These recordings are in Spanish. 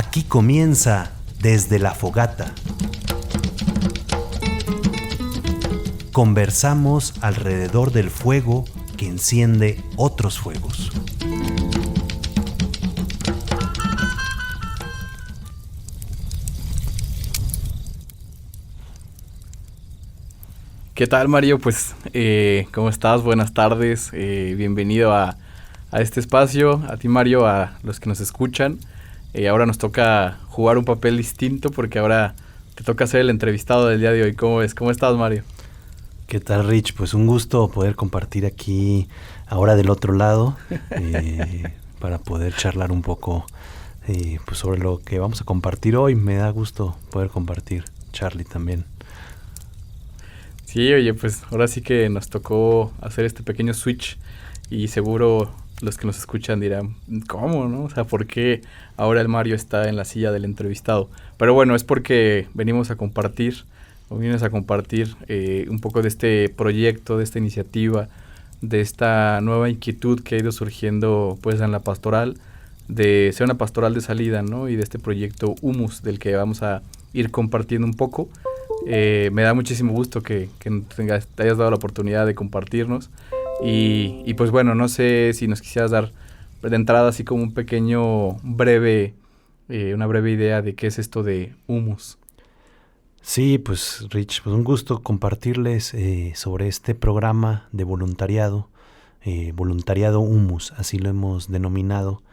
Aquí comienza Desde la Fogata. Conversamos alrededor del fuego que enciende otros fuegos. ¿Qué tal, Mario? Pues, ¿cómo estás? Buenas tardes. Bienvenido a este espacio. A ti, Mario, a los que nos escuchan. Ahora nos toca jugar un papel distinto porque ahora te toca ser el entrevistado del día de hoy. ¿Cómo ves? ¿Cómo estás, Mario? ¿Qué tal, Rich? Pues un gusto poder compartir aquí ahora del otro lado para poder charlar un poco pues sobre lo que vamos a compartir hoy. Me da gusto poder compartir, Charlie, también. Sí, oye, pues ahora sí que nos tocó hacer este pequeño switch y seguro los que nos escuchan dirán, ¿cómo, no? O sea, ¿por qué ahora el Mario está en la silla del entrevistado? Pero bueno, es porque venimos a compartir un poco de este proyecto, de esta iniciativa, de esta nueva inquietud que ha ido surgiendo pues en la pastoral, de ser una pastoral de salida, ¿no? Y de este proyecto Humus, del que vamos a ir compartiendo un poco. Me da muchísimo gusto que te hayas dado la oportunidad de compartirnos y pues bueno, no sé si nos quisieras dar de entrada así como un pequeño una breve idea de qué es esto de Humus. Sí, pues Rich, pues un gusto compartirles sobre este programa de voluntariado, voluntariado Humus, así lo hemos denominado,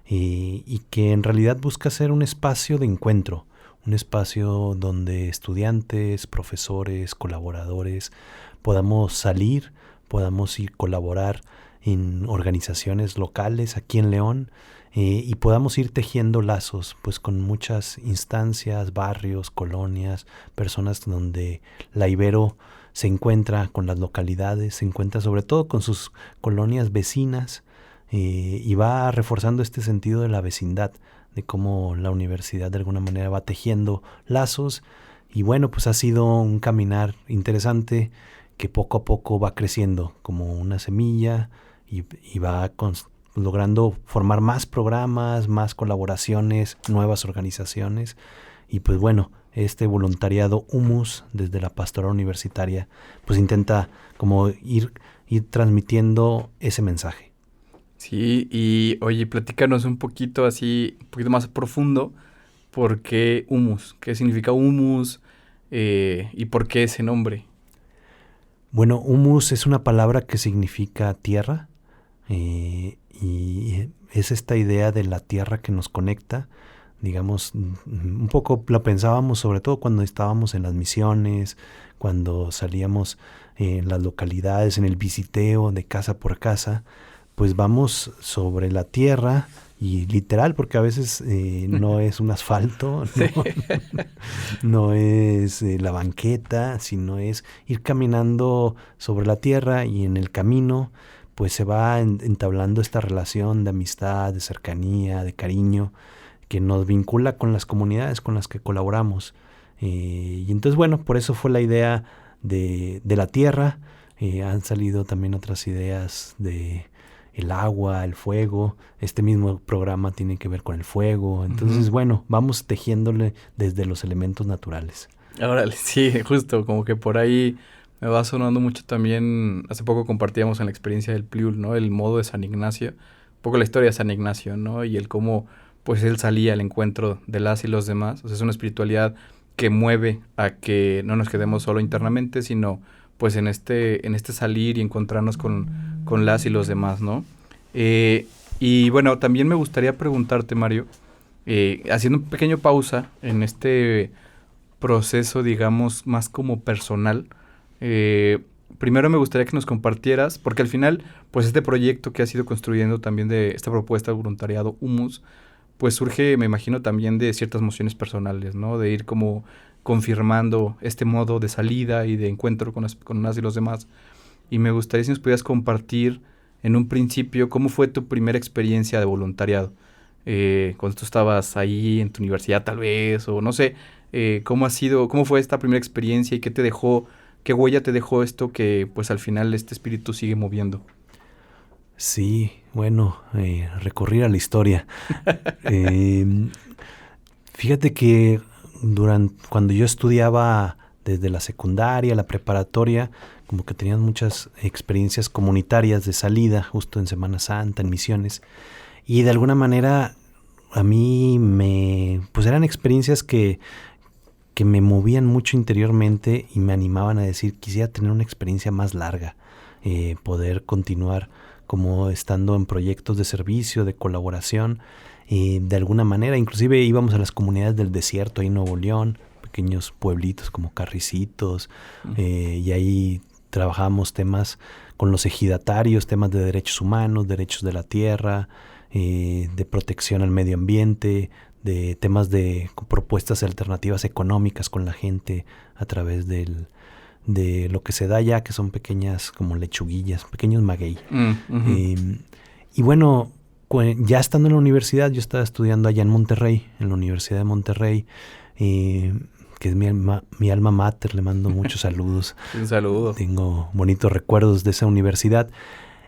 y que en realidad busca ser un espacio de encuentro, un espacio donde estudiantes, profesores, colaboradores podamos salir, podamos ir a colaborar en organizaciones locales aquí en León y podamos ir tejiendo lazos pues con muchas instancias, barrios, colonias, personas donde la Ibero se encuentra con las localidades, se encuentra sobre todo con sus colonias vecinas y va reforzando este sentido de la vecindad, de cómo la universidad de alguna manera va tejiendo lazos y bueno, pues ha sido un caminar interesante que poco a poco va creciendo como una semilla y va logrando formar más programas, más colaboraciones, nuevas organizaciones y pues bueno, este voluntariado Humus desde la pastoral universitaria pues intenta como ir transmitiendo ese mensaje. Sí, y oye, platícanos un poquito así, un poquito más profundo, ¿por qué humus? ¿Qué significa humus? ¿Y por qué ese nombre? Bueno, humus es una palabra que significa tierra y es esta idea de la tierra que nos conecta. Digamos, un poco lo pensábamos sobre todo cuando estábamos en las misiones, cuando salíamos en las localidades, en el visiteo de casa por casa, pues vamos sobre la tierra y literal, porque a veces no es un asfalto, Sí. no es la banqueta, sino es ir caminando sobre la tierra y en el camino pues se va entablando esta relación de amistad, de cercanía, de cariño, que nos vincula con las comunidades con las que colaboramos. Y entonces, bueno, por eso fue la idea de la tierra. Han salido también otras ideas de el agua, el fuego. Este mismo programa tiene que ver con el fuego. Entonces, bueno, vamos tejiéndole desde los elementos naturales. Órale, sí, justo, como que por ahí me va sonando mucho también. Hace poco compartíamos en la experiencia del Pliul, ¿no? El modo de San Ignacio, un poco la historia de San Ignacio, ¿no? Y el cómo, pues, él salía al encuentro de las y los demás. O sea, es una espiritualidad que mueve a que no nos quedemos solo internamente, sino, pues, en este salir y encontrarnos con las y los demás, ¿no? Y bueno, también me gustaría preguntarte, Mario, haciendo un pequeño pausa en este proceso, digamos, más como personal. Primero me gustaría que nos compartieras, porque al final, pues este proyecto que has ido construyendo también de esta propuesta de voluntariado Humus, pues surge, me imagino, también de ciertas emociones personales, ¿no? De ir como confirmando este modo de salida y de encuentro con las y los demás. Y me gustaría si nos pudieras compartir en un principio cómo fue tu primera experiencia de voluntariado. Cuando tú estabas ahí en tu universidad tal vez, o no sé, cómo fue esta primera experiencia y qué huella te dejó esto que pues al final este espíritu sigue moviendo. Sí, bueno, recurrir a la historia. Fíjate que cuando yo estudiaba desde la secundaria, la preparatoria, como que tenían muchas experiencias comunitarias de salida, justo en Semana Santa, en misiones. Y de alguna manera a mí pues eran experiencias que me movían mucho interiormente y me animaban a decir, quisiera tener una experiencia más larga, poder continuar como estando en proyectos de servicio, de colaboración, de alguna manera. Inclusive íbamos a las comunidades del desierto, ahí en Nuevo León, pequeños pueblitos como Carricitos, y ahí trabajábamos temas con los ejidatarios, temas de derechos humanos, derechos de la tierra, de protección al medio ambiente, de temas de propuestas alternativas económicas con la gente a través de lo que se da allá, que son pequeñas como lechuguillas, pequeños maguey. Y bueno, ya estando en la universidad, yo estaba estudiando allá en Monterrey, en la Universidad de Monterrey, que es mi alma mater, le mando muchos saludos. Un saludo. Tengo bonitos recuerdos de esa universidad.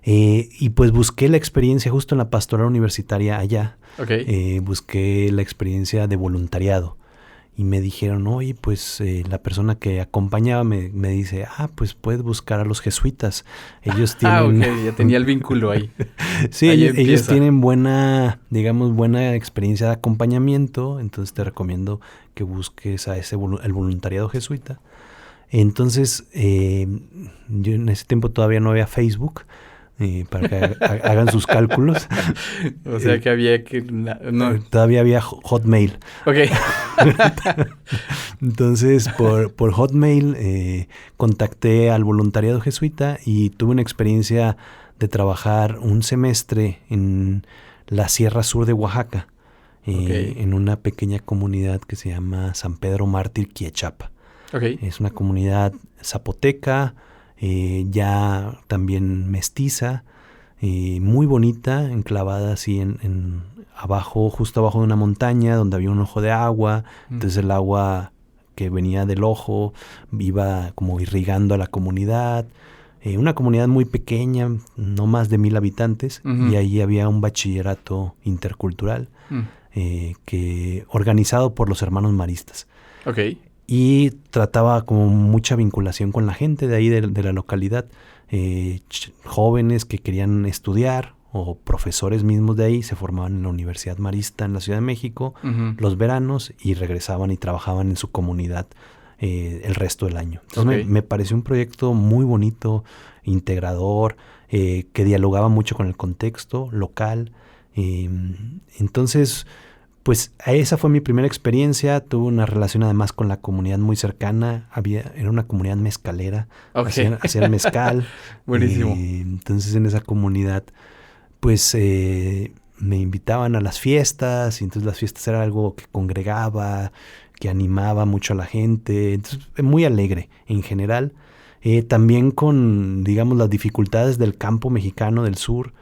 Y pues busqué la experiencia justo en la pastoral universitaria allá. Okay. Busqué la experiencia de voluntariado. Y me dijeron, oye, pues la persona que acompañaba me dice, pues puedes buscar a los jesuitas. Ellos tienen... ok, ya tenía el vínculo ahí. Sí, ahí ellos tienen buena experiencia de acompañamiento, entonces te recomiendo que busques a el voluntariado jesuita. Entonces, yo en ese tiempo todavía no había Facebook, para que hagan sus cálculos. O sea que había que... No. Todavía había Hotmail. Ok. Entonces, por Hotmail contacté al voluntariado jesuita y tuve una experiencia de trabajar un semestre en la Sierra Sur de Oaxaca, en una pequeña comunidad que se llama San Pedro Mártir Quiechapa. Okay. Es una comunidad zapoteca, ya también mestiza, muy bonita, enclavada así en abajo, justo abajo de una montaña donde había un ojo de agua. Entonces el agua que venía del ojo iba como irrigando a la comunidad. Una comunidad muy pequeña, no más de 1,000 habitantes, y ahí había un bachillerato intercultural organizado por los hermanos maristas. Okay. Y trataba como mucha vinculación con la gente de ahí de la localidad, jóvenes que querían estudiar o profesores mismos de ahí se formaban en la Universidad Marista en la Ciudad de México los veranos y regresaban y trabajaban en su comunidad el resto del año. Entonces me pareció un proyecto muy bonito, integrador, que dialogaba mucho con el contexto local. Entonces, pues esa fue mi primera experiencia. Tuve una relación además con la comunidad muy cercana. Era una comunidad mezcalera. Okay. Hacían mezcal. Buenísimo. Entonces en esa comunidad, pues me invitaban a las fiestas. Y entonces las fiestas era algo que congregaba, que animaba mucho a la gente. Entonces muy alegre en general. También con, digamos, las dificultades del campo mexicano del sur.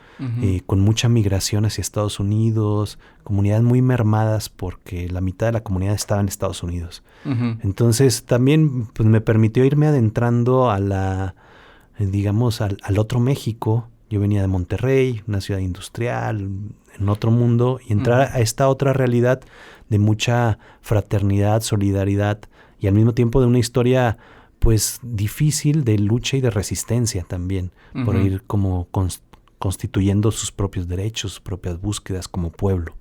Con mucha migración hacia Estados Unidos, comunidades muy mermadas porque la mitad de la comunidad estaba en Estados Unidos. Entonces también pues, me permitió irme adentrando a al otro México. Yo venía de Monterrey, una ciudad industrial, en otro mundo, y entrar a esta otra realidad de mucha fraternidad, solidaridad y al mismo tiempo de una historia pues difícil de lucha y de resistencia también, por ir como constituyendo sus propios derechos, sus propias búsquedas como pueblo.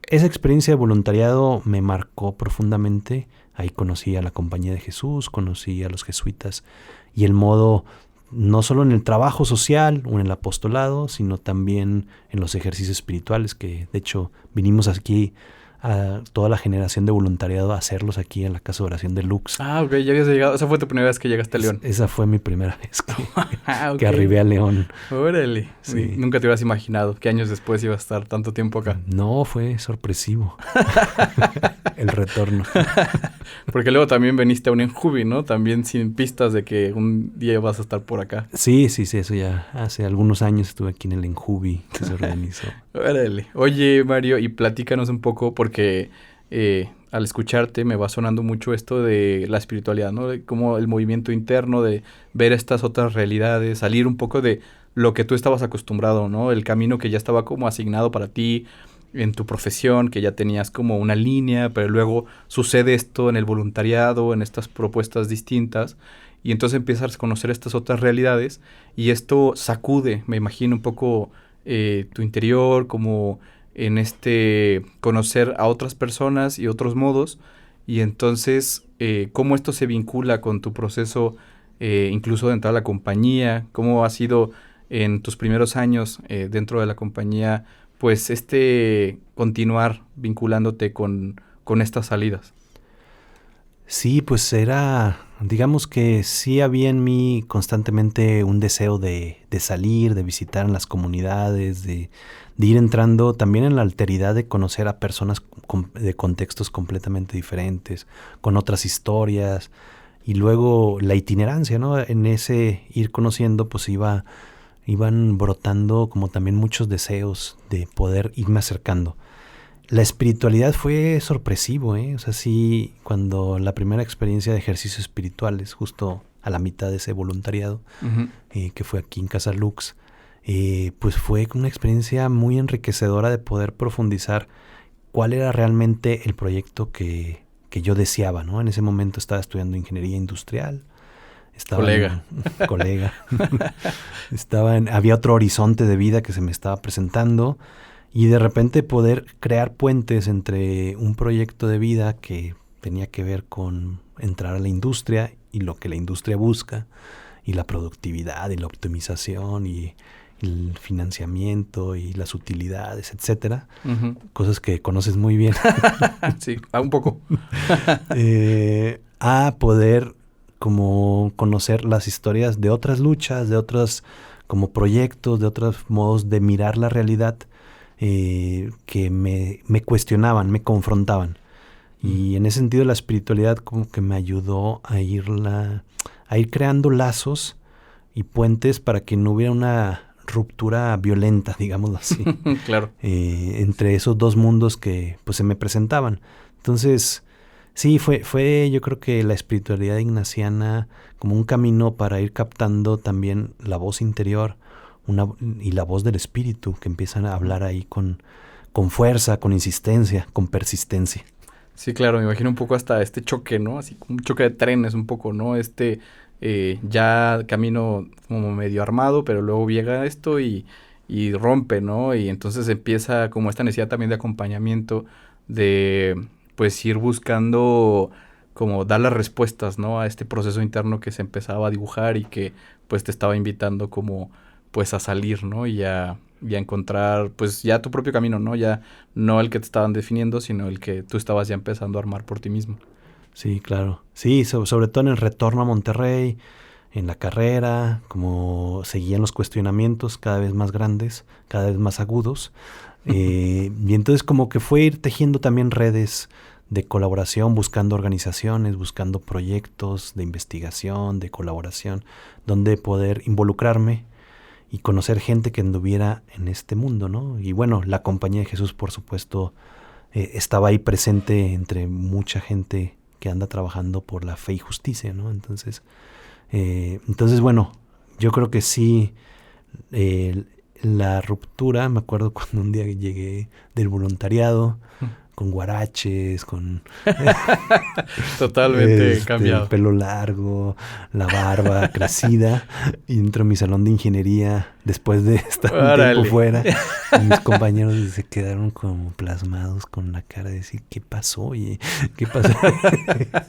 Esa experiencia de voluntariado me marcó profundamente. Ahí conocí a la Compañía de Jesús, conocí a los jesuitas y el modo, no solo en el trabajo social o en el apostolado, sino también en los ejercicios espirituales, que de hecho vinimos aquí a toda la generación de voluntariado a hacerlos aquí en la Casa de Oración de Lux. Ok, ya habías llegado. Esa fue tu primera vez que llegaste a León. Esa fue mi primera vez que arribé a León. Órale. Sí. Nunca te hubieras imaginado que años después iba a estar tanto tiempo acá. No, fue sorpresivo el retorno. Porque luego también veniste a un Enjubi, ¿no? También sin pistas de que un día vas a estar por acá. Sí, eso ya hace algunos años estuve aquí en el Enjubi que se organizó. Órale. Oye, Mario, y platícanos un poco porque al escucharte me va sonando mucho esto de la espiritualidad, ¿no? De como el movimiento interno, de ver estas otras realidades, salir un poco de lo que tú estabas acostumbrado, ¿no? El camino que ya estaba como asignado para ti, en tu profesión, que ya tenías como una línea, pero luego sucede esto en el voluntariado, en estas propuestas distintas, y entonces empiezas a conocer estas otras realidades, y esto sacude, me imagino, un poco tu interior, como en conocer a otras personas y otros modos, y entonces cómo esto se vincula con tu proceso, incluso de entrar a la compañía, cómo ha sido en tus primeros años dentro de la compañía, pues continuar vinculándote con estas salidas. Sí, pues digamos que sí había en mí constantemente un deseo de salir, de visitar en las comunidades, de ir entrando también en la alteridad de conocer a personas de contextos completamente diferentes, con otras historias, y luego la itinerancia, ¿no? En ese ir conociendo, pues iban brotando como también muchos deseos de poder irme acercando. La espiritualidad fue sorpresivo, ¿eh? O sea, sí, cuando la primera experiencia de ejercicios espirituales, justo a la mitad de ese voluntariado, que fue aquí en Casa Lux, pues fue una experiencia muy enriquecedora de poder profundizar cuál era realmente el proyecto que yo deseaba, ¿no? En ese momento estaba estudiando ingeniería industrial. Colega. Había otro horizonte de vida que se me estaba presentando, y de repente poder crear puentes entre un proyecto de vida que tenía que ver con entrar a la industria y lo que la industria busca, y la productividad y la optimización y el financiamiento y las utilidades, etcétera. Cosas que conoces muy bien. Sí, un poco. A poder como conocer las historias de otras luchas, de otros como proyectos, de otros modos de mirar la realidad, que me cuestionaban, me confrontaban. Y en ese sentido la espiritualidad como que me ayudó a ir creando lazos y puentes para que no hubiera una ruptura violenta, digámoslo así. Claro. Entre esos dos mundos que pues se me presentaban. Entonces, sí, fue yo creo que la espiritualidad ignaciana como un camino para ir captando también la voz interior, y la voz del espíritu, que empiezan a hablar ahí con fuerza, con insistencia, con persistencia. Sí, claro, me imagino un poco hasta este choque, ¿no? Así como un choque de trenes un poco, ¿no? Ya camino como medio armado, pero luego llega esto y rompe, ¿no? Y entonces empieza como esta necesidad también de acompañamiento, de pues ir buscando como dar las respuestas, ¿no? A este proceso interno que se empezaba a dibujar y que pues te estaba invitando como pues a salir, ¿no? Y a encontrar pues ya tu propio camino, ¿no? Ya no el que te estaban definiendo, sino el que tú estabas ya empezando a armar por ti mismo. Sí, claro. Sí, sobre todo en el retorno a Monterrey, en la carrera, como seguían los cuestionamientos cada vez más grandes, cada vez más agudos. Y entonces como que fue ir tejiendo también redes de colaboración, buscando organizaciones, buscando proyectos de investigación, de colaboración, donde poder involucrarme y conocer gente que anduviera en este mundo, ¿no? Y bueno, la Compañía de Jesús, por supuesto, estaba ahí presente entre mucha gente que anda trabajando por la fe y justicia, ¿no? Entonces, bueno, yo creo que sí, la ruptura, me acuerdo cuando un día llegué del voluntariado, con guaraches, con totalmente cambiado. El pelo largo, la barba crecida, y entro a mi salón de ingeniería después de estar un tiempo fuera, y mis compañeros se quedaron como plasmados con la cara de decir, ¿qué pasó? Oye, ¿qué pasó?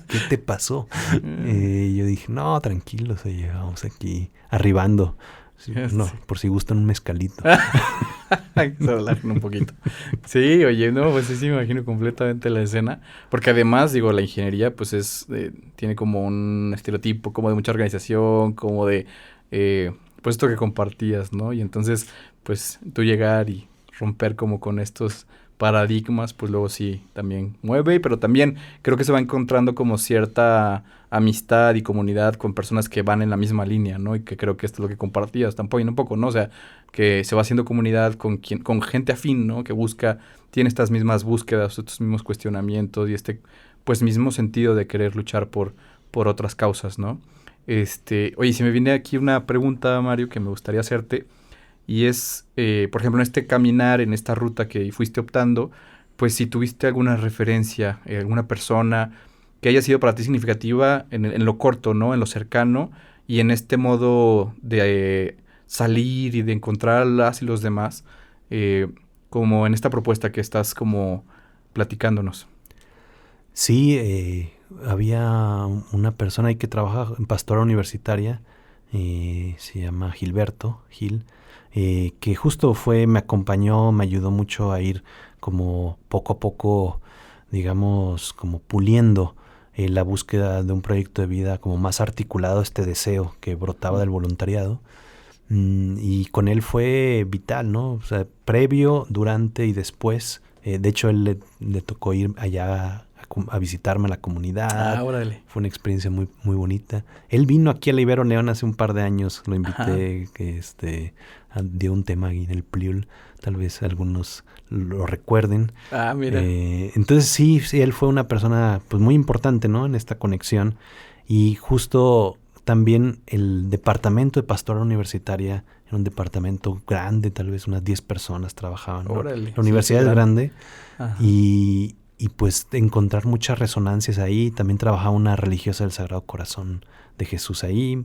¿Qué te pasó? Yo dije, no, tranquilos, oye, vamos aquí arribando. Sí, no, por si gustan un mezcalito. Se relajan un poquito. Sí, oye, no, pues sí me imagino completamente la escena. Porque además, digo, la ingeniería, pues tiene como un estereotipo, como de mucha organización, como de, pues esto que compartías, ¿no? Y entonces, pues tú llegar y romper como con estos paradigmas, pues luego sí también mueve, pero también creo que se va encontrando como cierta amistad y comunidad con personas que van en la misma línea, ¿no? Y que creo que esto es lo que compartías tampoco, un poco, ¿no? O sea, que se va haciendo comunidad con gente afín, ¿no? Que tiene estas mismas búsquedas, estos mismos cuestionamientos y pues mismo sentido de querer luchar por otras causas, ¿no? Oye, si me viene aquí una pregunta, Mario, que me gustaría hacerte. Y es, por ejemplo, en este caminar, en esta ruta que fuiste optando, pues si tuviste alguna referencia, alguna persona que haya sido para ti significativa en lo corto, ¿no? En lo cercano y en este modo de salir y de encontrar a las y los demás, eh, como en esta propuesta que estás como platicándonos. Sí, había una persona ahí que trabaja en pastora universitaria, se llama Gilberto Gil, que justo me acompañó, me ayudó mucho a ir como poco a poco, digamos, como puliendo la búsqueda de un proyecto de vida como más articulado, este deseo que brotaba del voluntariado. Y con él fue vital, ¿no? O sea, previo, durante y después. De hecho, él le tocó ir allá a visitarme a la comunidad. Ah, órale. Fue una experiencia muy, muy bonita. Él vino aquí a la Ibero León hace un par de años. Lo Ajá. invité, que dio un tema ahí en el Pliul. Tal vez algunos lo recuerden. Ah, mira. Entonces sí, él fue una persona pues muy importante, ¿no? En esta conexión. Y justo también el departamento de pastora universitaria era un departamento grande, tal vez unas 10 personas trabajaban, ¿no? Órale. La Sí, qué universidad es grande. grande Ajá. y pues encontrar muchas resonancias ahí. También trabajaba una religiosa del Sagrado Corazón de Jesús ahí,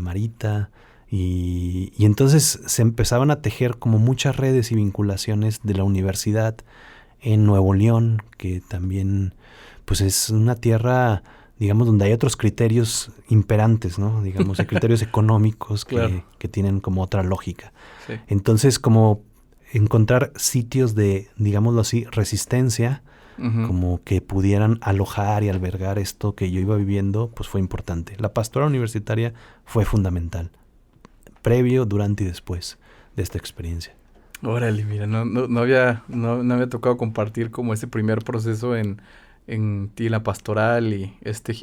Marita. Y entonces se empezaban a tejer como muchas redes y vinculaciones de la universidad en Nuevo León, que también pues es una tierra, digamos, donde hay otros criterios imperantes, ¿no? Digamos, hay criterios económicos Claro. que tienen como otra lógica. Sí. Entonces, como encontrar sitios de, digámoslo así, resistencia, Ujú. como que pudieran alojar y albergar esto que yo iba viviendo, pues fue importante. La pastora universitaria fue fundamental, previo, durante y después de esta experiencia. Órale, mira, no había tocado compartir como ese primer proceso en ti, la pastoral y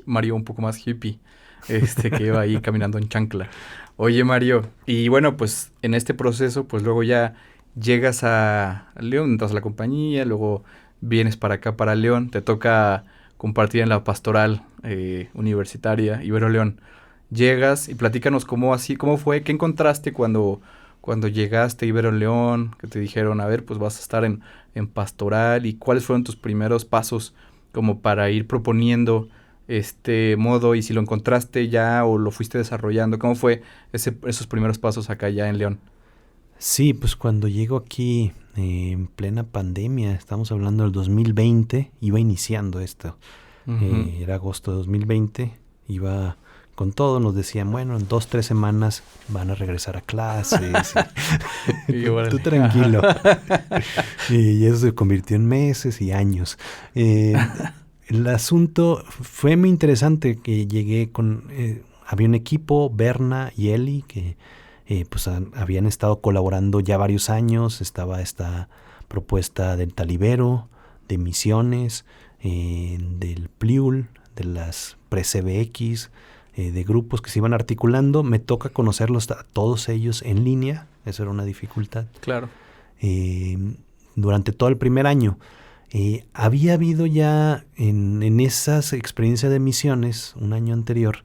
Mario un poco más hippie, que iba ahí caminando en chancla. Oye, Mario, y bueno, pues en este proceso, pues luego ya llegas a León, entras a la compañía, luego vienes para acá, para León, te toca compartir en la pastoral universitaria Ibero León. Llegas y platícanos cómo fue, qué encontraste cuando llegaste a Ibero León, que te dijeron, a ver, pues vas a estar en pastoral y cuáles fueron tus primeros pasos como para ir proponiendo este modo y si lo encontraste ya o lo fuiste desarrollando, ¿cómo fue esos primeros pasos acá ya en León? Sí, pues cuando llego aquí en plena pandemia, estamos hablando del 2020, iba iniciando esto. Ujú. Era agosto de 2020, iba con todo, nos decían, bueno, en 2, 3 semanas van a regresar a clases. Y Tú órale. tranquilo. Y eso se convirtió en meses y años. Eh, el asunto fue muy interesante que llegué con... había un equipo, Berna y Eli, que pues habían estado colaborando ya varios años. Estaba esta propuesta del Talibero, de misiones, del Pliul, de las pre-CBX, de grupos que se iban articulando. Me toca conocerlos a todos ellos en línea. Eso era una dificultad. Claro. eh, durante todo el primer año. Había habido ya en esas experiencias de misiones, un año anterior,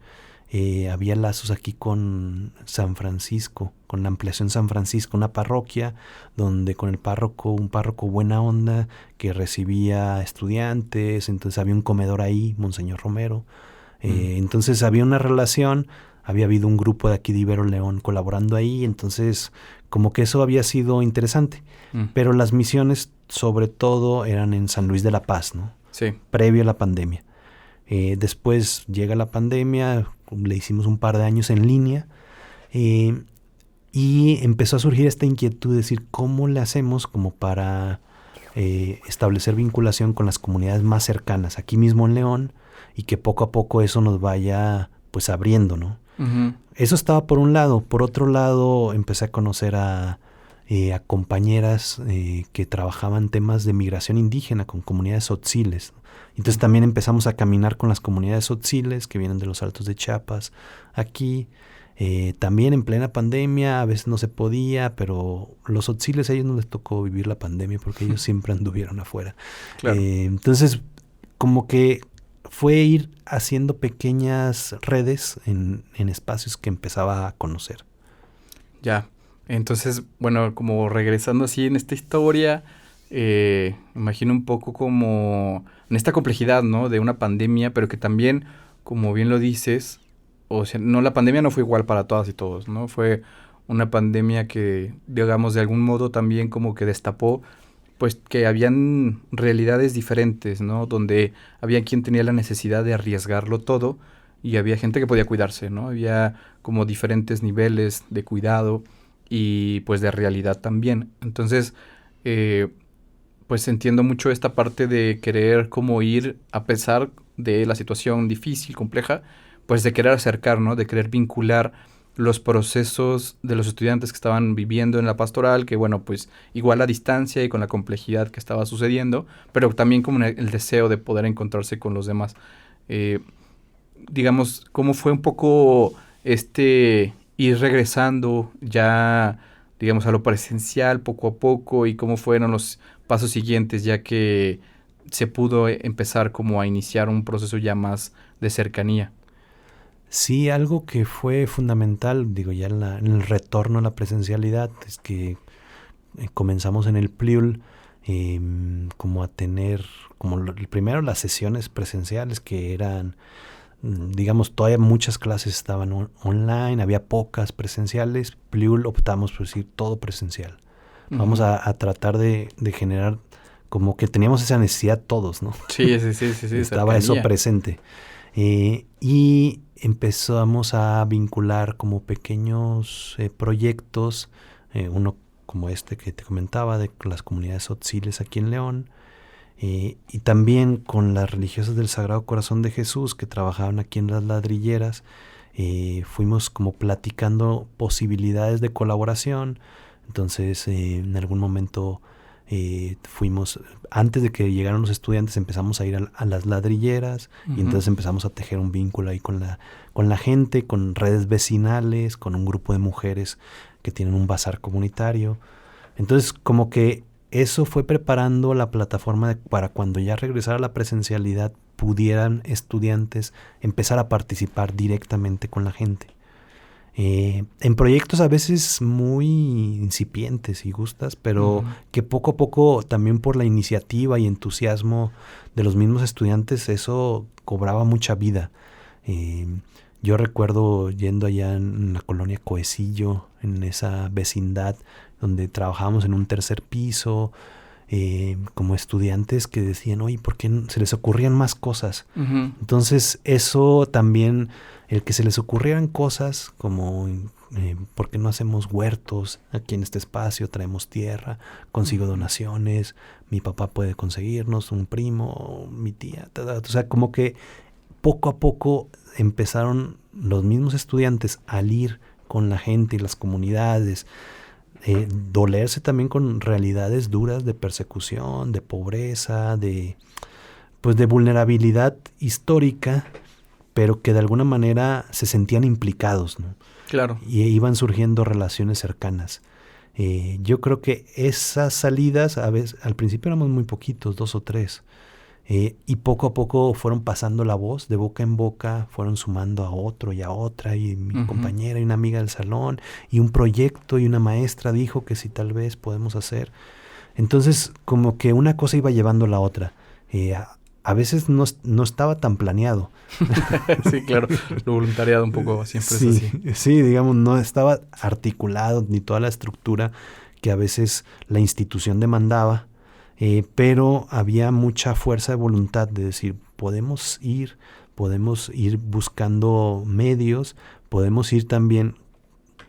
había lazos aquí con San Francisco, con la ampliación San Francisco, una parroquia donde con el párroco, un párroco buena onda que recibía estudiantes, entonces había un comedor ahí, Monseñor Romero. Entonces había una relación, había habido un grupo de aquí de Ibero León colaborando ahí, entonces como que eso había sido interesante. Mm. Pero las misiones sobre todo eran en San Luis de la Paz, ¿no? Sí. Previo a la pandemia. Después llega la pandemia, le hicimos un par de años en línea y empezó a surgir esta inquietud de decir cómo le hacemos como para establecer vinculación con las comunidades más cercanas, aquí mismo en León, y que poco a poco eso nos vaya pues abriendo, ¿no? Ujú. Eso estaba por un lado. Por otro lado, empecé a conocer a compañeras que trabajaban temas de migración indígena con comunidades tzotziles. Entonces también empezamos a caminar con las comunidades tzotziles que vienen de los Altos de Chiapas aquí. También en plena pandemia, a veces no se podía, pero los tzotziles a ellos no les tocó vivir la pandemia porque ellos siempre anduvieron afuera. Claro. Entonces, como que fue ir haciendo pequeñas redes en espacios que empezaba a conocer. Ya. Entonces, bueno, como regresando así en esta historia, imagino un poco como en esta complejidad, ¿no? De una pandemia, pero que también, como bien lo dices, o sea, no, la pandemia no fue igual para todas y todos, ¿no? Fue una pandemia que, digamos, de algún modo también como que destapó, pues que habían realidades diferentes, ¿no? Donde había quien tenía la necesidad de arriesgarlo todo y había gente que podía cuidarse, ¿no? Había como diferentes niveles de cuidado y pues de realidad también. Entonces, eh, pues entiendo mucho esta parte de querer como ir a pesar de la situación difícil, compleja, pues de querer acercar, ¿no? De querer vincular los procesos de los estudiantes que estaban viviendo en la pastoral, que bueno, pues igual a distancia y con la complejidad que estaba sucediendo, pero también como el deseo de poder encontrarse con los demás. Eh, digamos, cómo fue un poco ir regresando ya, digamos, a lo presencial poco a poco y cómo fueron los pasos siguientes ya que se pudo empezar como a iniciar un proceso ya más de cercanía. Sí, algo que fue fundamental, digo, ya en el retorno a la presencialidad, es que comenzamos en el Pliul como a tener, primero las sesiones presenciales que eran, digamos, todavía muchas clases estaban online, había pocas presenciales. Pliul optamos por decir todo presencial. Vamos a tratar de generar como que teníamos esa necesidad todos, ¿no? Sí, Estaba cercanía. eso presente. Y empezamos a vincular como pequeños proyectos, uno como este que te comentaba, de las comunidades otziles aquí en León, y también con las religiosas del Sagrado Corazón de Jesús que trabajaban aquí en las ladrilleras. Fuimos como platicando posibilidades de colaboración. Entonces en algún momento fuimos, antes de que llegaran los estudiantes, empezamos a ir a las ladrilleras. Y entonces empezamos a tejer un vínculo ahí con la gente, con redes vecinales, con un grupo de mujeres que tienen un bazar comunitario. Entonces como que eso fue preparando la plataforma para cuando ya regresara la presencialidad pudieran estudiantes empezar a participar directamente con la gente. En proyectos a veces muy incipientes y gustas, pero que poco a poco también por la iniciativa y entusiasmo de los mismos estudiantes eso cobraba mucha vida. Yo recuerdo yendo allá en la colonia Coecillo, en esa vecindad donde trabajábamos en un tercer piso, como estudiantes que decían, oye, ¿por qué se les ocurrían más cosas? Entonces eso también, el que se les ocurrieran cosas como, ¿por qué no hacemos huertos aquí en este espacio? Traemos tierra, consigo donaciones, mi papá puede conseguirnos, un primo, mi tía, o sea, como que poco a poco empezaron los mismos estudiantes al ir con la gente y las comunidades, dolerse también con realidades duras de persecución, de pobreza, de vulnerabilidad histórica, pero que de alguna manera se sentían implicados, ¿no? Claro. Y iban surgiendo relaciones cercanas. Yo creo que esas salidas, a veces, al principio éramos muy poquitos, 2 o 3, y poco a poco fueron pasando la voz de boca en boca, fueron sumando a otro y a otra, y mi compañera y una amiga del salón, y un proyecto, y una maestra dijo que si tal vez podemos hacer. Entonces, como que una cosa iba llevando la otra. A veces no estaba tan planeado. Sí, claro, lo voluntariado un poco siempre sí, es así. Sí, digamos, no estaba articulado ni toda la estructura que a veces la institución demandaba, pero había mucha fuerza de voluntad de decir, podemos ir buscando medios, podemos ir también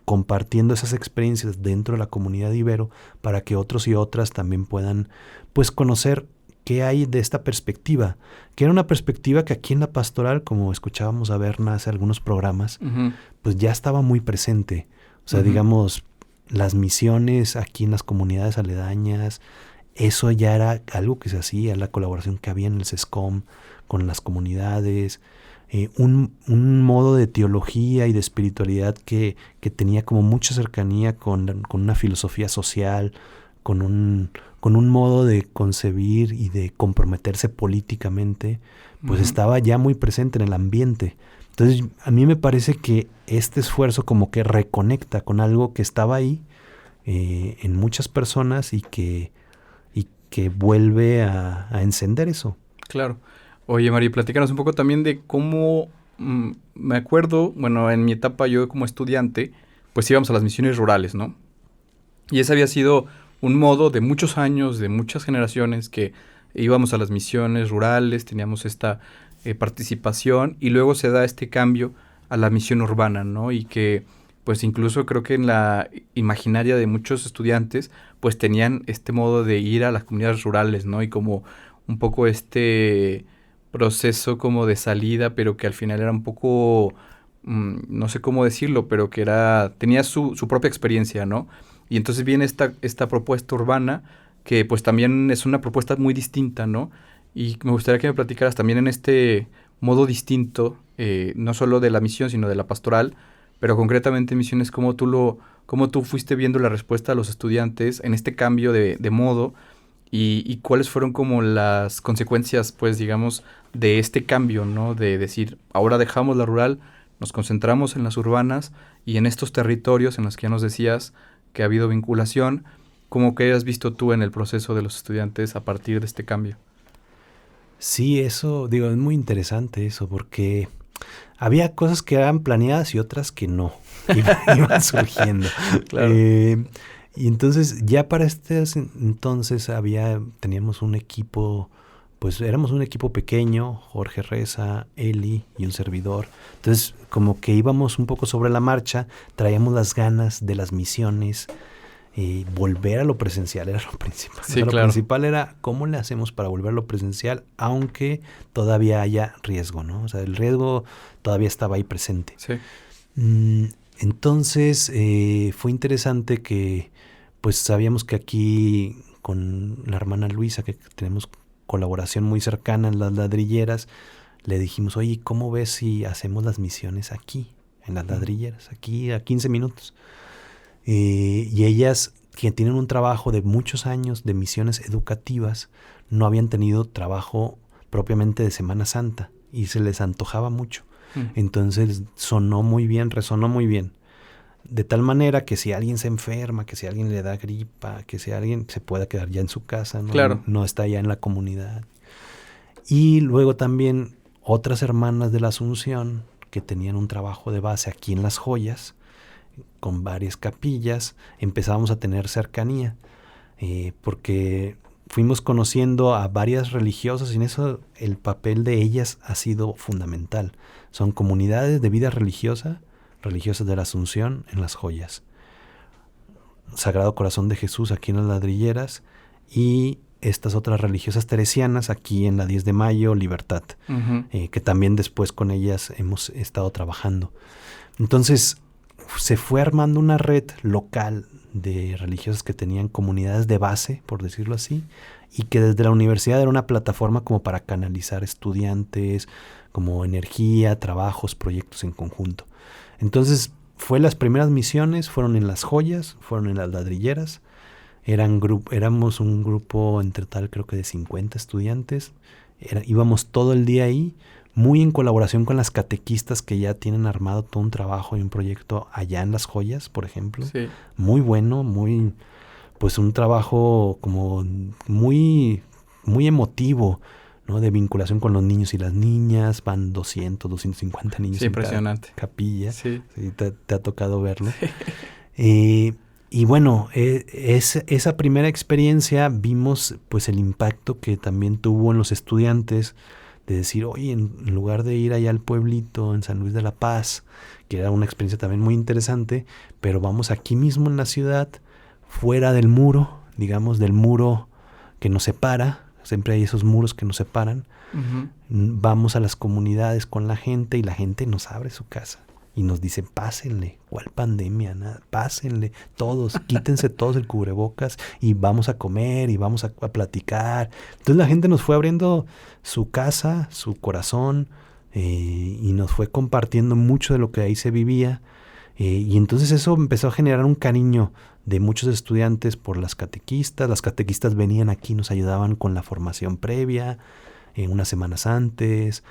compartiendo esas experiencias dentro de la comunidad Ibero para que otros y otras también puedan pues conocer qué hay de esta perspectiva, que era una perspectiva que aquí en la pastoral, como escuchábamos a Berna hace algunos programas, pues ya estaba muy presente. O sea, digamos, las misiones aquí en las comunidades aledañas, eso ya era algo que se hacía, la colaboración que había en el SESCOM con las comunidades, un modo de teología y de espiritualidad que tenía como mucha cercanía con una filosofía social, con un modo de concebir y de comprometerse políticamente, pues estaba ya muy presente en el ambiente. Entonces, a mí me parece que este esfuerzo como que reconecta con algo que estaba ahí, en muchas personas y que vuelve a encender eso. Claro. Oye, Mari, platícanos un poco también de cómo, me acuerdo, bueno, en mi etapa yo como estudiante, pues íbamos a las misiones rurales, ¿no? Y ese había sido un modo de muchos años, de muchas generaciones, que íbamos a las misiones rurales, teníamos esta participación, y luego se da este cambio a la misión urbana, ¿no? Y que, pues incluso creo que en la imaginaria de muchos estudiantes, pues tenían este modo de ir a las comunidades rurales, ¿no? Y como un poco este proceso como de salida, pero que al final era un poco, no sé cómo decirlo, pero que tenía su propia experiencia, ¿no? Y entonces viene esta propuesta urbana, que pues también es una propuesta muy distinta, ¿no? Y me gustaría que me platicaras también en este modo distinto, no solo de la misión, sino de la pastoral, pero concretamente en misiones, cómo tú fuiste viendo la respuesta a los estudiantes en este cambio de modo, y cuáles fueron como las consecuencias, pues, digamos, de este cambio, ¿no? De decir, ahora dejamos la rural, nos concentramos en las urbanas y en estos territorios en los que ya nos decías que ha habido vinculación. ¿Cómo que has visto tú en el proceso de los estudiantes a partir de este cambio? Sí, eso, digo, es muy interesante eso, porque había cosas que eran planeadas y otras que no, iban surgiendo. Claro. Y entonces, ya para entonces teníamos un equipo, pues éramos un equipo pequeño, Jorge Reza, Eli y un servidor. Entonces, como que íbamos un poco sobre la marcha, traíamos las ganas de las misiones, volver a lo presencial era lo principal. Sí, lo claro. principal era cómo le hacemos para volver a lo presencial, aunque todavía haya riesgo, ¿no? O sea, el riesgo todavía estaba ahí presente. Sí. Entonces, fue interesante que, pues sabíamos que aquí con la hermana Luisa, que tenemos colaboración muy cercana en las ladrilleras, le dijimos, oye, ¿cómo ves si hacemos las misiones aquí, en las ladrilleras, aquí a 15 minutos? Y ellas, que tienen un trabajo de muchos años de misiones educativas, no habían tenido trabajo propiamente de Semana Santa y se les antojaba mucho. Entonces resonó muy bien. De tal manera que si alguien se enferma, que si alguien le da gripa, que si alguien se pueda quedar ya en su casa, ¿no? Claro. No está ya en la comunidad. Y luego también otras hermanas de la Asunción que tenían un trabajo de base aquí en Las Joyas, con varias capillas, empezábamos a tener cercanía, porque fuimos conociendo a varias religiosas y en eso el papel de ellas ha sido fundamental. Son comunidades de vida religiosas de la Asunción en Las Joyas, Sagrado Corazón de Jesús aquí en las Ladrilleras y estas otras religiosas teresianas aquí en la 10 de Mayo, Libertad, que también después con ellas hemos estado trabajando. Entonces se fue armando una red local de religiosas que tenían comunidades de base, por decirlo así, y que desde la universidad era una plataforma como para canalizar estudiantes, como energía, trabajos, proyectos en conjunto. Entonces, las primeras misiones fueron en Las Joyas, fueron en las Ladrilleras. Éramos un grupo entre tal creo que de 50 estudiantes. Íbamos todo el día ahí, muy en colaboración con las catequistas que ya tienen armado todo un trabajo y un proyecto allá en Las Joyas, por ejemplo. Sí. Muy bueno, pues un trabajo como muy, muy emotivo, ¿no? De vinculación con los niños y las niñas. Van 250 niños en cada capilla. Sí. Sí, te ha tocado verlo. Y bueno, esa primera experiencia vimos pues el impacto que también tuvo en los estudiantes de decir, oye, en lugar de ir allá al pueblito en San Luis de la Paz, que era una experiencia también muy interesante, pero vamos aquí mismo en la ciudad, fuera del muro, digamos, del muro que nos separa, siempre hay esos muros que nos separan, vamos a las comunidades con la gente y la gente nos abre su casa. Y nos dice, pásenle, ¿cuál pandemia? Nada, pásenle, todos, quítense todos el cubrebocas y vamos a comer y vamos a platicar. Entonces la gente nos fue abriendo su casa, su corazón, y nos fue compartiendo mucho de lo que ahí se vivía. Y entonces eso empezó a generar un cariño de muchos estudiantes por las catequistas. Las catequistas venían aquí, nos ayudaban con la formación previa, unas semanas antes,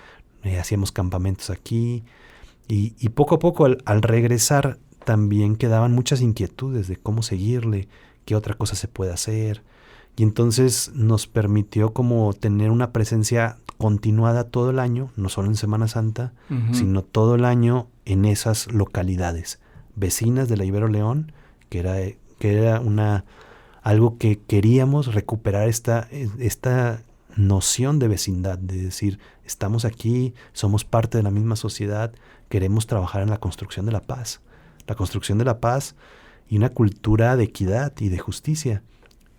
hacíamos campamentos aquí. Y poco a poco al regresar también quedaban muchas inquietudes de cómo seguirle, qué otra cosa se puede hacer. Y entonces nos permitió como tener una presencia continuada todo el año, no solo en Semana Santa, sino todo el año en esas localidades vecinas de la Ibero León, que era algo que queríamos recuperar, esta noción de vecindad, de decir, estamos aquí, somos parte de la misma sociedad, queremos trabajar en la construcción de la paz y una cultura de equidad y de justicia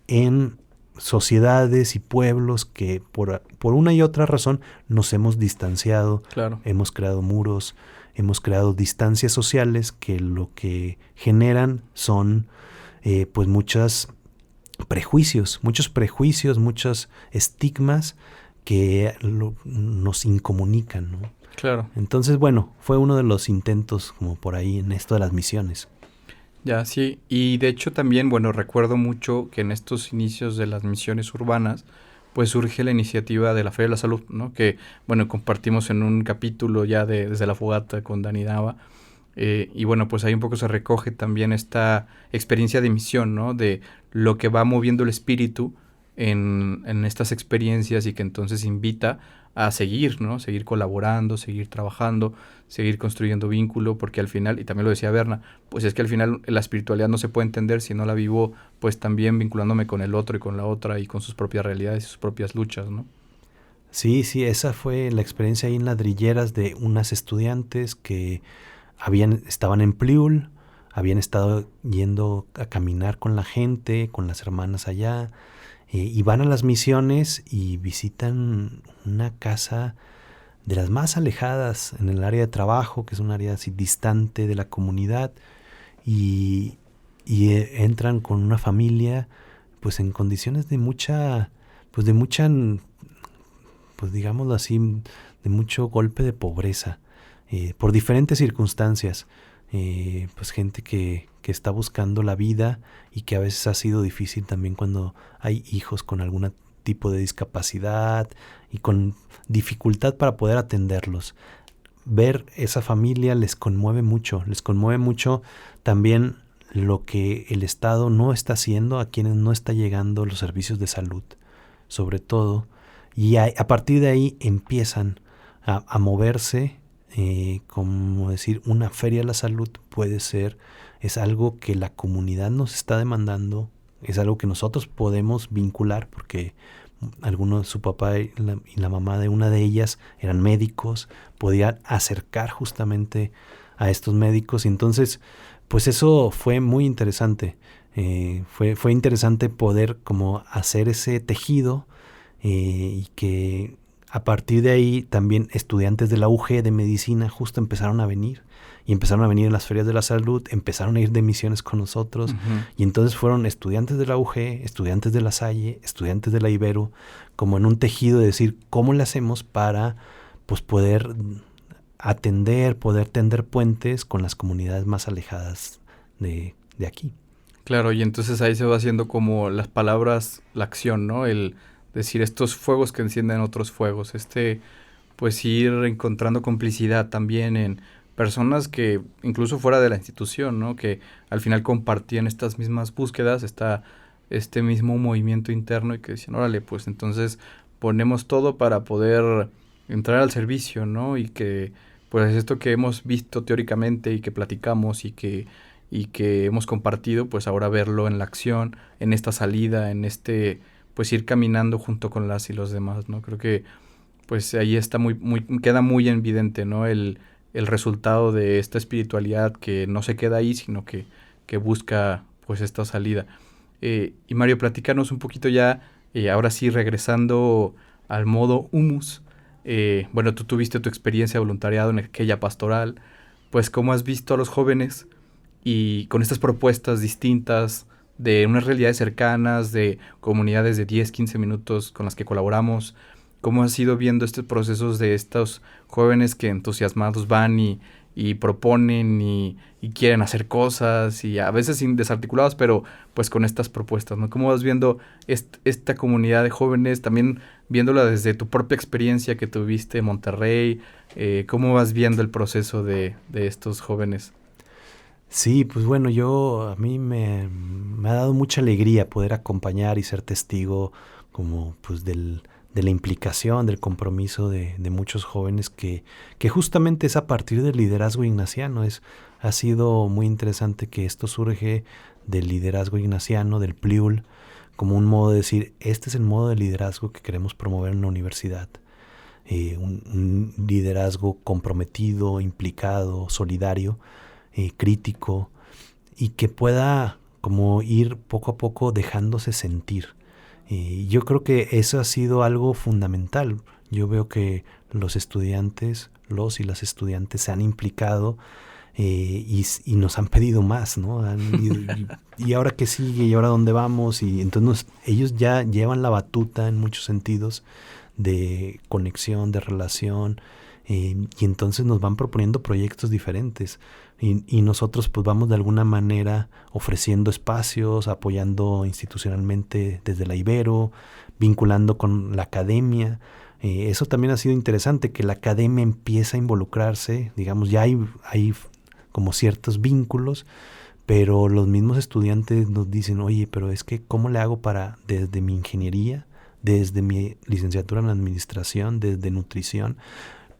en sociedades y pueblos que por una y otra razón nos hemos distanciado, claro. Hemos creado muros, hemos creado distancias sociales que lo que generan son pues muchos prejuicios, muchos estigmas que nos incomunican, ¿no? Claro. Entonces, bueno, fue uno de los intentos como por ahí en esto de las misiones. Ya, sí. Y de hecho también, bueno, recuerdo mucho que en estos inicios de las misiones urbanas, pues surge la iniciativa de la Feria de la Salud, ¿no? Que, bueno, compartimos en un capítulo ya desde la fogata con Dani Nava. Y bueno, pues ahí un poco se recoge también esta experiencia de misión, ¿no? De lo que va moviendo el espíritu en estas experiencias y que entonces invita a seguir, ¿no? Seguir colaborando, seguir trabajando, seguir construyendo vínculo, porque al final, y también lo decía Berna, pues es que al final la espiritualidad no se puede entender si no la vivo, pues también vinculándome con el otro y con la otra y con sus propias realidades y sus propias luchas, ¿no? Sí, esa fue la experiencia ahí en Ladrilleras de unas estudiantes que estaban en Pliul, habían estado yendo a caminar con la gente, con las hermanas allá, y van a las misiones y visitan una casa de las más alejadas en el área de trabajo, que es un área así distante de la comunidad, y entran con una familia pues en condiciones de mucha, pues digámoslo así, de mucho golpe de pobreza, por diferentes circunstancias, pues gente que está buscando la vida y que a veces ha sido difícil también cuando hay hijos con algún tipo de discapacidad y con dificultad para poder atenderlos. Ver esa familia les conmueve mucho también lo que el Estado no está haciendo a quienes no está llegando los servicios de salud, sobre todo, y a partir de ahí empiezan a moverse. Como decir, una feria de la salud es algo que la comunidad nos está demandando, es algo que nosotros podemos vincular porque su papá y la mamá de una de ellas eran médicos, podían acercar justamente a estos médicos, y entonces pues eso fue muy interesante, fue interesante poder como hacer ese tejido, y que a partir de ahí también estudiantes de la UG de medicina justo empezaron a venir en las ferias de la salud, empezaron a ir de misiones con nosotros, y entonces fueron estudiantes de la UG, estudiantes de la Salle, estudiantes de la Ibero, como en un tejido de decir cómo le hacemos para pues poder tender puentes con las comunidades más alejadas de aquí. Claro, y entonces ahí se va haciendo como las palabras, la acción, ¿no? El decir estos fuegos que encienden otros fuegos, pues ir encontrando complicidad también en personas que incluso fuera de la institución, ¿no? Que al final compartían estas mismas búsquedas, este mismo movimiento interno y que decían, órale, pues entonces ponemos todo para poder entrar al servicio, ¿no? Y que pues esto que hemos visto teóricamente y que platicamos y que hemos compartido, pues ahora verlo en la acción, en esta salida, pues ir caminando junto con las y los demás, ¿no? Creo que pues ahí está queda muy evidente, ¿no? El resultado de esta espiritualidad que no se queda ahí, sino que busca pues esta salida. Y Mario, platícanos un poquito ya, ahora sí regresando al modo humus. Bueno, tú tuviste tu experiencia de voluntariado en aquella pastoral, pues cómo has visto a los jóvenes y con estas propuestas distintas de unas realidades cercanas, de comunidades de 10, 15 minutos con las que colaboramos. ¿Cómo has ido viendo estos procesos de estos jóvenes que entusiasmados van y proponen y quieren hacer cosas y a veces desarticulados, pero pues con estas propuestas, ¿no? ¿Cómo vas viendo esta comunidad de jóvenes, también viéndola desde tu propia experiencia que tuviste en Monterrey? ¿Cómo vas viendo el proceso de estos jóvenes? Sí, pues bueno, a mí me ha dado mucha alegría poder acompañar y ser testigo como pues de la implicación, del compromiso de muchos jóvenes que justamente es a partir del liderazgo ignaciano. Ha sido muy interesante que esto surge del liderazgo ignaciano, del Pliul, como un modo de decir, este es el modo de liderazgo que queremos promover en la universidad. Un liderazgo comprometido, implicado, solidario, crítico, y que pueda como ir poco a poco dejándose sentir. Yo creo que eso ha sido algo fundamental. Yo veo que los y las estudiantes se han implicado y nos han pedido más, ¿no? Y ahora qué sigue, y ahora dónde vamos, y entonces ellos ya llevan la batuta en muchos sentidos de conexión, de relación, y entonces nos van proponiendo proyectos diferentes. Y nosotros pues vamos de alguna manera ofreciendo espacios, apoyando institucionalmente desde la Ibero, vinculando con la academia. Eso también ha sido interesante, que la academia empieza a involucrarse, digamos, ya hay como ciertos vínculos, pero los mismos estudiantes nos dicen, oye, pero es que ¿cómo le hago para, desde mi ingeniería, desde mi licenciatura en administración, desde nutrición,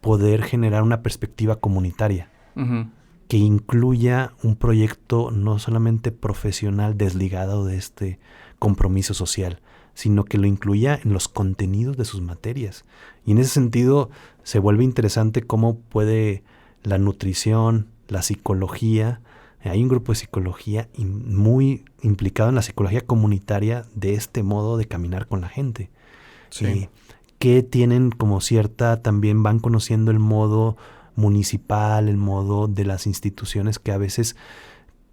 poder generar una perspectiva comunitaria? Uh-huh. Que incluya un proyecto no solamente profesional desligado de este compromiso social, sino que lo incluya en los contenidos de sus materias. Y en ese sentido se vuelve interesante cómo puede la nutrición, la psicología, hay un grupo de psicología muy implicado en la psicología comunitaria de este modo de caminar con la gente. Sí. Que tienen como también van conociendo el modo municipal, el modo de las instituciones que a veces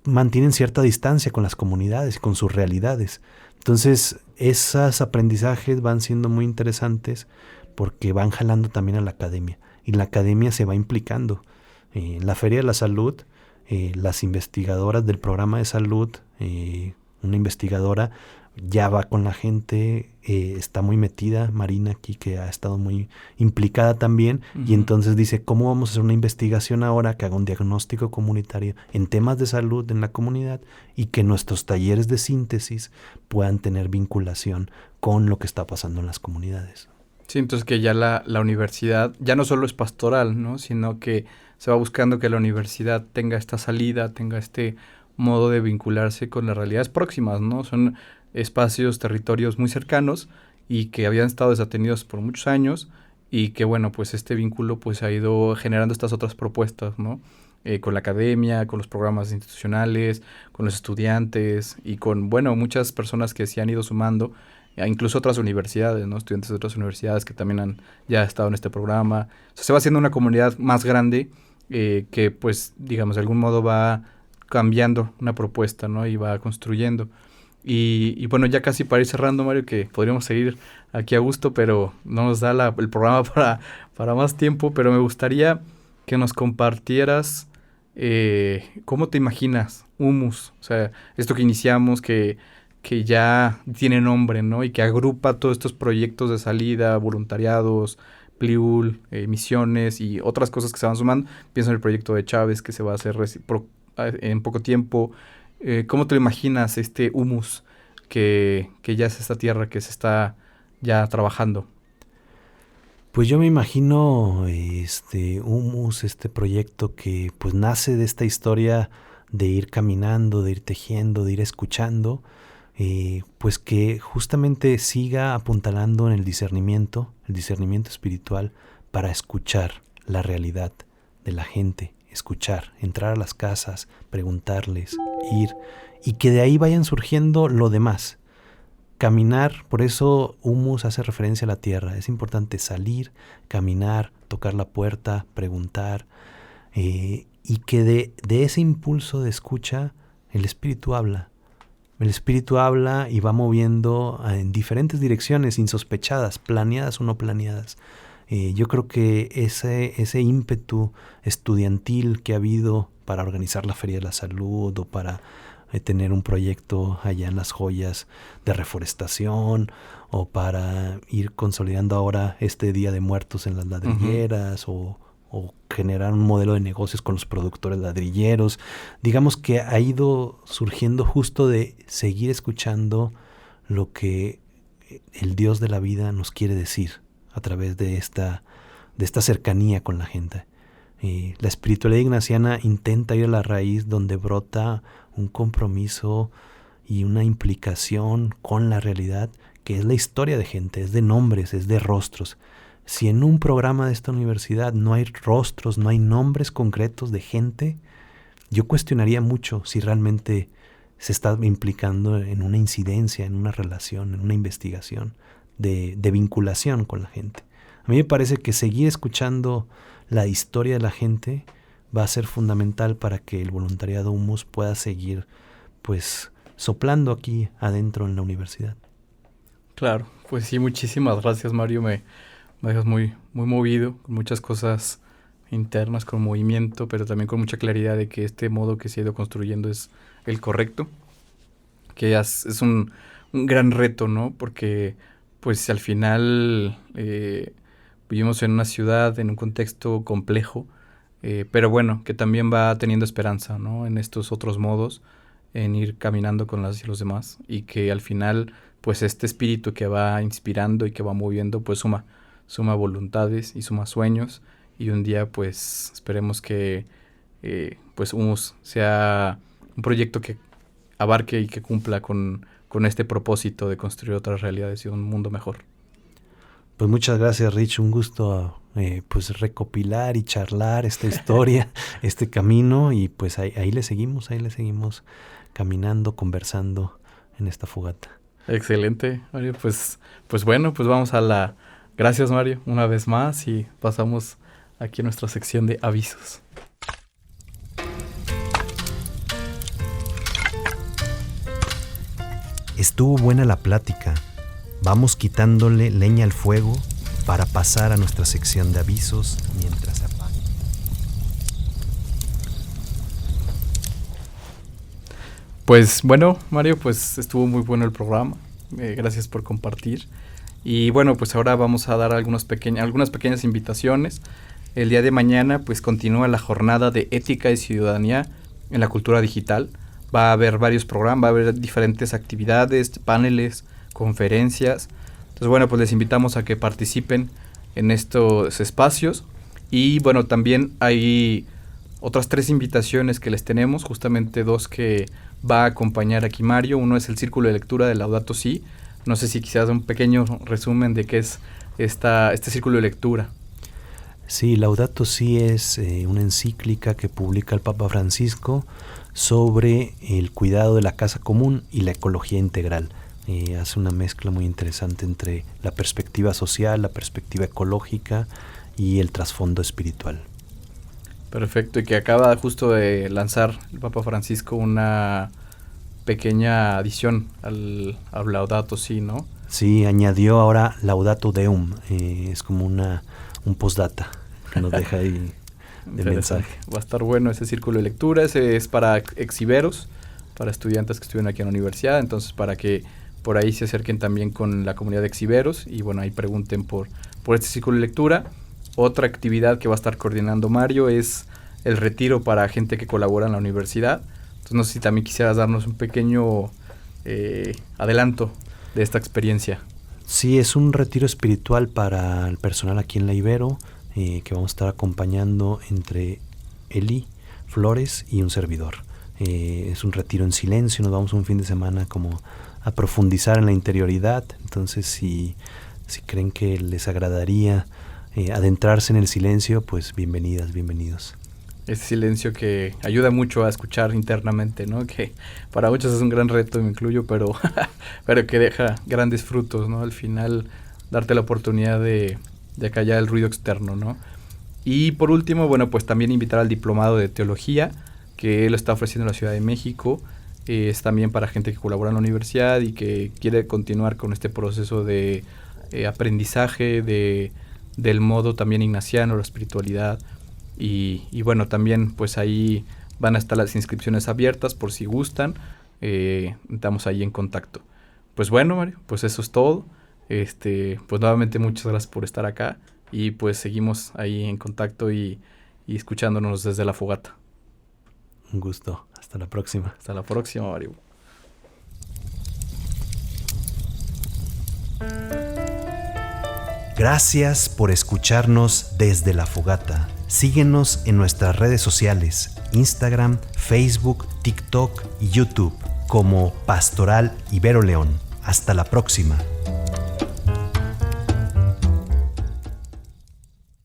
mantienen cierta distancia con las comunidades y con sus realidades. Entonces, esos aprendizajes van siendo muy interesantes porque van jalando también a la academia y la academia se va implicando. En la Feria de la Salud, las investigadoras del programa de salud, una investigadora ya va con la gente, está muy metida, Marina aquí, que ha estado muy implicada también, uh-huh. Y entonces dice, ¿cómo vamos a hacer una investigación ahora que haga un diagnóstico comunitario en temas de salud en la comunidad y que nuestros talleres de síntesis puedan tener vinculación con lo que está pasando en las comunidades? Sí, entonces que ya la universidad ya no solo es pastoral, ¿no? Sino que se va buscando que la universidad tenga esta salida, tenga este modo de vincularse con las realidades próximas, ¿no? Son espacios, territorios muy cercanos y que habían estado desatendidos por muchos años y que, bueno, pues este vínculo pues ha ido generando estas otras propuestas, ¿no? Con la academia, con los programas institucionales, con los estudiantes y con, bueno, muchas personas que se han ido sumando, incluso otras universidades, ¿no? Estudiantes de otras universidades que también han ya estado en este programa. O sea, se va haciendo una comunidad más grande que, pues, digamos, de algún modo va cambiando una propuesta, ¿no? Y va construyendo. Y bueno, ya casi para ir cerrando, Mario, que podríamos seguir aquí a gusto, pero no nos da el programa para más tiempo, pero me gustaría que nos compartieras cómo te imaginas Humus, o sea, esto que iniciamos, que ya tiene nombre, ¿no? Y que agrupa todos estos proyectos de salida, voluntariados, Pliul, misiones y otras cosas que se van sumando. Pienso en el proyecto de Chávez que se va a hacer en poco tiempo. ¿Cómo te lo imaginas este humus que ya es esta tierra que se está ya trabajando? Pues yo me imagino humus, este proyecto que pues nace de esta historia de ir caminando, de ir tejiendo, de ir escuchando, pues que justamente siga apuntalando en el discernimiento espiritual para escuchar la realidad de la gente, escuchar, entrar a las casas, preguntarles, ir, y que de ahí vayan surgiendo lo demás. Caminar, por eso humus hace referencia a la tierra. Es importante salir, caminar, tocar la puerta, preguntar, y que de ese impulso de escucha el Espíritu habla. El Espíritu habla y va moviendo en diferentes direcciones insospechadas, planeadas o no planeadas. Yo creo que ese ímpetu estudiantil que ha habido para organizar la Feria de la Salud o para tener un proyecto allá en Las Joyas de reforestación o para ir consolidando ahora este Día de Muertos en las ladrilleras, uh-huh. o generar un modelo de negocios con los productores ladrilleros. Digamos que ha ido surgiendo justo de seguir escuchando lo que el Dios de la vida nos quiere decir a través de esta cercanía con la gente. La espiritualidad ignaciana intenta ir a la raíz donde brota un compromiso y una implicación con la realidad, que es la historia de gente, es de nombres, es de rostros. Si en un programa de esta universidad no hay rostros, no hay nombres concretos de gente, yo cuestionaría mucho si realmente se está implicando en una incidencia, en una relación, en una investigación de vinculación con la gente. A mí me parece que seguir escuchando la historia de la gente va a ser fundamental para que el voluntariado Humus pueda seguir pues soplando aquí adentro en la universidad. Claro, pues sí, muchísimas gracias, Mario. Me dejas muy, muy movido, con muchas cosas internas, con movimiento, pero también con mucha claridad de que este modo que se ha ido construyendo es el correcto, que es un gran reto, ¿no? Porque pues al final vivimos en una ciudad, en un contexto complejo, pero bueno, que también va teniendo esperanza, ¿no? En estos otros modos, en ir caminando con las y los demás, y que al final pues este espíritu que va inspirando y que va moviendo pues suma voluntades y suma sueños, y un día pues esperemos que pues Humus sea un proyecto que abarque y que cumpla con este propósito de construir otras realidades y un mundo mejor. Pues muchas gracias, Rich, un gusto pues recopilar y charlar esta historia, este camino, y pues ahí le seguimos caminando, conversando en esta fogata. Excelente, Mario, pues bueno, pues vamos a la... Gracias, Mario, una vez más, y pasamos aquí a nuestra sección de avisos. Estuvo buena la plática. Vamos quitándole leña al fuego para pasar a nuestra sección de avisos mientras se apaga. Pues bueno, Mario, pues estuvo muy bueno el programa. Gracias por compartir. Y bueno, pues ahora vamos a dar algunas pequeñas invitaciones. El día de mañana pues continúa la jornada de ética y ciudadanía en la cultura digital. Va a haber varios programas, va a haber diferentes actividades, paneles, conferencias. Entonces bueno, pues les invitamos a que participen en estos espacios. Y bueno, también hay otras 3 invitaciones que les tenemos, justamente 2 que va a acompañar aquí Mario. Uno es el Círculo de Lectura de Laudato Si. No sé si quisieras un pequeño resumen de qué es este Círculo de Lectura. Sí, Laudato Si es una encíclica que publica el Papa Francisco sobre el cuidado de la casa común y la ecología integral. Hace una mezcla muy interesante entre la perspectiva social, la perspectiva ecológica y el trasfondo espiritual. Perfecto, y que acaba justo de lanzar el Papa Francisco una pequeña adición al Laudato Si, ¿no? Sí, añadió ahora Laudato Deum, es como un postdata que nos deja ahí de mensaje. Va a estar bueno ese círculo de lectura. Ese es para exiberos, para estudiantes que estudian aquí en la universidad, entonces para que por ahí se acerquen también con la comunidad de exiberos y bueno, ahí pregunten por este círculo de lectura. Otra actividad que va a estar coordinando Mario es el retiro para gente que colabora en la universidad. Entonces no sé si también quisieras darnos un pequeño adelanto de esta experiencia. Sí, es un retiro espiritual para el personal aquí en la Ibero, que vamos a estar acompañando entre Eli Flores y un servidor. Es un retiro en silencio, nos vamos un fin de semana como a profundizar en la interioridad. Entonces si creen que les agradaría adentrarse en el silencio, pues bienvenidas, bienvenidos. Ese silencio que ayuda mucho a escuchar internamente, ¿no? Que para muchos es un gran reto, me incluyo, pero que deja grandes frutos, ¿no? Al final, darte la oportunidad de acallar el ruido externo, ¿no? Y por último, bueno, pues también invitar al diplomado de teología, que lo está ofreciendo en la Ciudad de México. Es también para gente que colabora en la universidad y que quiere continuar con este proceso de aprendizaje del modo también ignaciano, la espiritualidad. Y bueno, también pues ahí van a estar las inscripciones abiertas por si gustan. Estamos ahí en contacto. Pues bueno, Mario, pues eso es todo. Pues nuevamente muchas gracias por estar acá y pues seguimos ahí en contacto y y escuchándonos desde la fogata. Un gusto. Hasta la próxima. Hasta la próxima, Mario. Gracias por escucharnos desde la fogata. Síguenos en nuestras redes sociales, Instagram, Facebook, TikTok y YouTube como Pastoral Ibero León. Hasta la próxima.